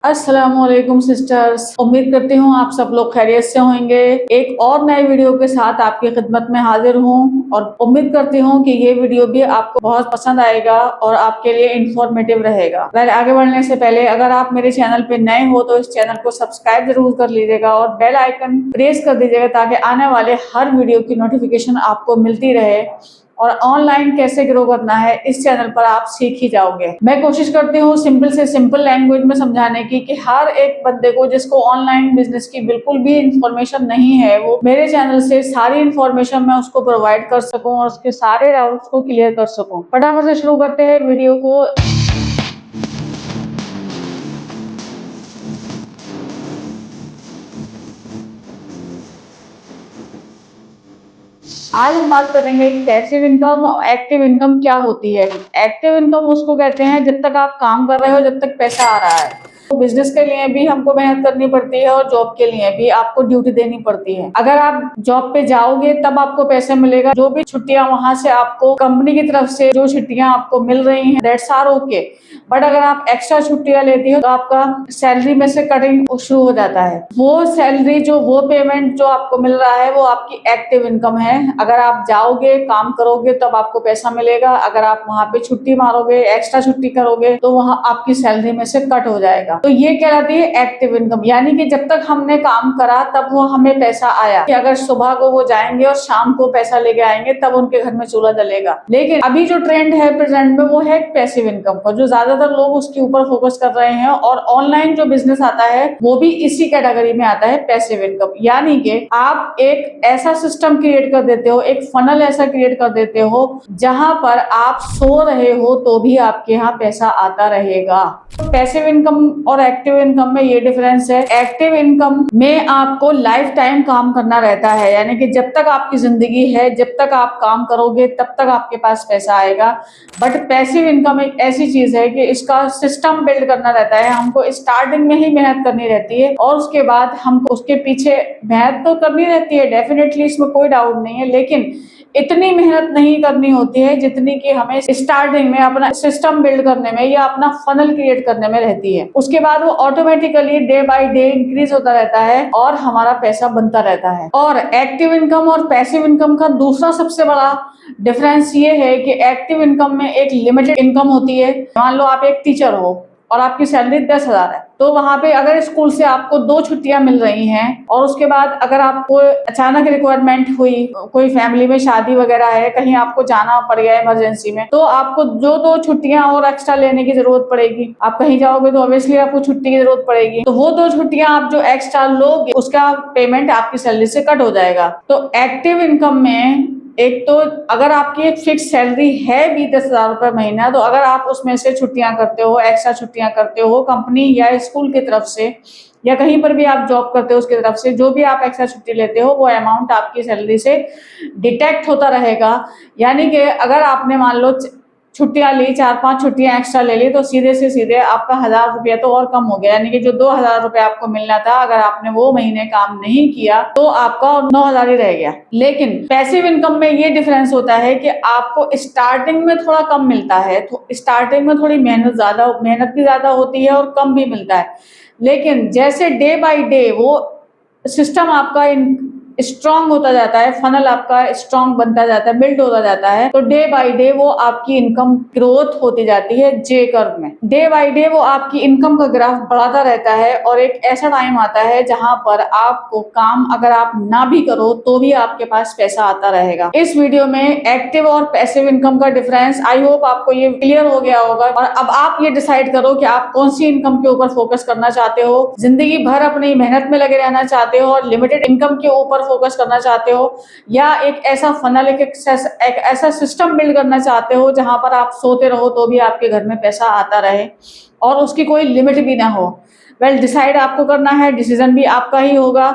अस्सलामुअलैकुम सिस्टर्स, उम्मीद करती हूँ आप सब लोग खैरियत से होंगे। एक और नए वीडियो के साथ आपकी खिदमत में हाजिर हूँ और उम्मीद करती हूँ कि ये वीडियो भी आपको बहुत पसंद आएगा और आपके लिए इंफॉर्मेटिव रहेगा। वैसे आगे बढ़ने से पहले अगर आप मेरे चैनल पे नए हो तो इस चैनल को सब्सक्राइब जरूर कर लीजिएगा और बेल आइकन प्रेस कर दीजिएगा ताकि आने वाले हर वीडियो की नोटिफिकेशन आपको मिलती रहे। और ऑनलाइन कैसे ग्रो करना है इस चैनल पर आप सीख ही जाओगे। मैं कोशिश करती हूँ सिंपल से सिंपल लैंग्वेज में समझाने की कि हर एक बंदे को जिसको ऑनलाइन बिजनेस की बिल्कुल भी इंफॉर्मेशन नहीं है वो मेरे चैनल से सारी इंफॉर्मेशन मैं उसको प्रोवाइड कर सकूं और उसके सारे डाउट्स को क्लियर कर सकूं। फटाफट से शुरू करते हैं वीडियो को। आज हम बात करेंगे पैसिव इनकम और एक्टिव इनकम क्या होती है। एक्टिव इनकम उसको कहते हैं जब तक आप काम कर रहे हो, जब तक पैसा आ रहा है। तो बिजनेस के लिए भी हमको मेहनत करनी पड़ती है और जॉब के लिए भी आपको ड्यूटी देनी पड़ती है। अगर आप जॉब पे जाओगे तब आपको पैसा मिलेगा। जो भी छुट्टियां वहां से आपको कंपनी की तरफ से जो छुट्टियां आपको मिल रही हैं दैट्स आर ओके। बट अगर आप एक्स्ट्रा छुट्टियां लेती हो तो आपका सैलरी में से कटिंग शुरू हो जाता है। वो सैलरी जो वो पेमेंट जो आपको मिल रहा है वो आपकी एक्टिव इनकम है। अगर आप जाओगे काम करोगे तब आपको पैसा मिलेगा। अगर आप वहां पे छुट्टी मारोगे, एक्स्ट्रा छुट्टी करोगे तो वहां आपकी सैलरी में से कट हो जाएगा। तो ये कहलाती है एक्टिव इनकम, यानी कि जब तक हमने काम करा तब वो हमें पैसा आया। कि अगर सुबह को वो जाएंगे और शाम को पैसा लेके आएंगे तब उनके घर में चूल्हा जलेगा। लेकिन अभी जो ट्रेंड है प्रेजेंट में वो है पैसिव इनकम का, जो ज्यादातर लोग उसके ऊपर फोकस कर रहे हैं। और ऑनलाइन जो बिजनेस आता है वो भी इसी कैटेगरी में आता है, पैसिव इनकम। यानी कि आप एक ऐसा सिस्टम क्रिएट कर देते हो, एक फनल ऐसा क्रिएट कर देते हो जहां पर आप सो रहे हो तो भी आपके यहाँ पैसा आता रहेगा। पैसिव इनकम और एक्टिव इनकम में ये डिफरेंस है। एक्टिव इनकम में आपको लाइफ टाइम काम करना रहता है, यानी कि जब तक आपकी जिंदगी है, जब तक आप काम करोगे तब तक आपके पास पैसा आएगा। बट पैसिव इनकम एक ऐसी चीज है कि इसका सिस्टम बिल्ड करना रहता है। हमको स्टार्टिंग में ही मेहनत करनी रहती है और उसके बाद हमको उसके पीछे मेहनत तो करनी रहती है डेफिनेटली, इसमें कोई डाउट नहीं है, लेकिन इतनी मेहनत नहीं करनी होती है जितनी कि हमें स्टार्टिंग में अपना सिस्टम बिल्ड करने में या अपना फनल क्रिएट करने में रहती है। उसके बाद वो automatically day by day increase होता रहता है और हमारा पैसा बनता रहता है। और एक्टिव इनकम और पैसिव इनकम का दूसरा सबसे बड़ा डिफरेंस ये है कि एक्टिव इनकम में एक लिमिटेड इनकम होती है। मान लो आप एक टीचर हो और आपकी सैलरी 10,000 है, तो वहां पे अगर स्कूल से आपको 2 छुट्टियां मिल रही हैं और उसके बाद अगर आपको अचानक रिक्वायरमेंट हुई, कोई फैमिली में शादी वगैरह है, कहीं आपको जाना पड़ गया इमरजेंसी में, तो आपको जो 2 छुट्टियां और एक्स्ट्रा लेने की जरूरत पड़ेगी। आप कहीं जाओगे तो ऑब्वियसली आपको छुट्टी की जरूरत पड़ेगी, तो वो 2 छुट्टियां आप जो एक्स्ट्रा लोगे उसका पेमेंट आपकी सैलरी से कट हो जाएगा। तो एक्टिव इनकम में एक तो अगर आपकी एक फिक्स सैलरी है भी 10,000 रुपए महीना, तो अगर आप उसमें से छुट्टियां करते हो, एक्स्ट्रा छुट्टियां करते हो कंपनी या स्कूल की तरफ से या कहीं पर भी आप जॉब करते हो उसकी तरफ से, जो भी आप एक्स्ट्रा छुट्टी लेते हो वो अमाउंट आपकी सैलरी से डिटेक्ट होता रहेगा। यानी कि अगर आपने मान लो छुट्टियां ली, 4-5 छुट्टियां एक्स्ट्रा ले ली, तो सीधे से सीधे आपका 1,000 रुपया तो और कम हो गया। यानी कि जो 2,000 रुपया आपको मिलना था, अगर आपने वो महीने काम नहीं किया तो आपका 9,000 ही रह गया। लेकिन पैसिव इनकम में ये डिफरेंस होता है कि आपको स्टार्टिंग में थोड़ा कम मिलता है, तो स्टार्टिंग में थोड़ी मेहनत भी ज्यादा होती है और कम भी मिलता है। लेकिन जैसे डे बाय डे वो सिस्टम आपका स्ट्रांग होता जाता है, फनल आपका स्ट्रांग बनता जाता है, बिल्ड होता जाता है, तो डे बाय डे वो आपकी इनकम ग्रोथ होती जाती है जे कर्व में। डे बाय डे वो आपकी इनकम का ग्राफ बढ़ाता रहता है और एक ऐसा टाइम आता है जहां पर आपको काम अगर आप ना भी करो तो भी आपके पास पैसा आता रहेगा। इस वीडियो में एक्टिव और पैसिव इनकम का डिफरेंस आई होप आपको ये क्लियर हो गया होगा। और अब आप ये डिसाइड करो कि आप कौन सी इनकम के ऊपर फोकस करना चाहते हो, जिंदगी भर अपनी मेहनत में लगे रहना चाहते हो और लिमिटेड इनकम के ऊपर फोकस करना चाहते हो, या एक ऐसा फनल एक ऐसा सिस्टम बिल्ड करना चाहते हो जहां पर आप सोते रहो तो भी आपके घर में पैसा आता रहे और उसकी कोई लिमिट भी ना हो। वेल डिसाइड आपको करना है, डिसीजन भी आपका ही होगा।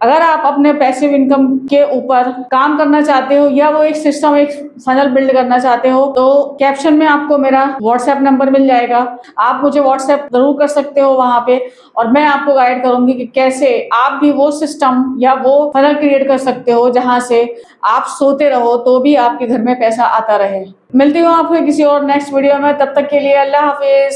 अगर आप अपने पैसिव इनकम के ऊपर काम करना चाहते हो या वो एक सिस्टम एक फनल बिल्ड करना चाहते हो तो कैप्शन में आपको मेरा व्हाट्सएप नंबर मिल जाएगा। आप मुझे व्हाट्सएप जरूर कर सकते हो वहां पे और मैं आपको गाइड करूंगी कि कैसे आप भी वो सिस्टम या वो फनल क्रिएट कर सकते हो जहां से आप सोते रहो तो भी आपके घर में पैसा आता रहे। मिलती हूँ आपको किसी और नेक्स्ट वीडियो में, तब तक के लिए अल्लाह हाफिज।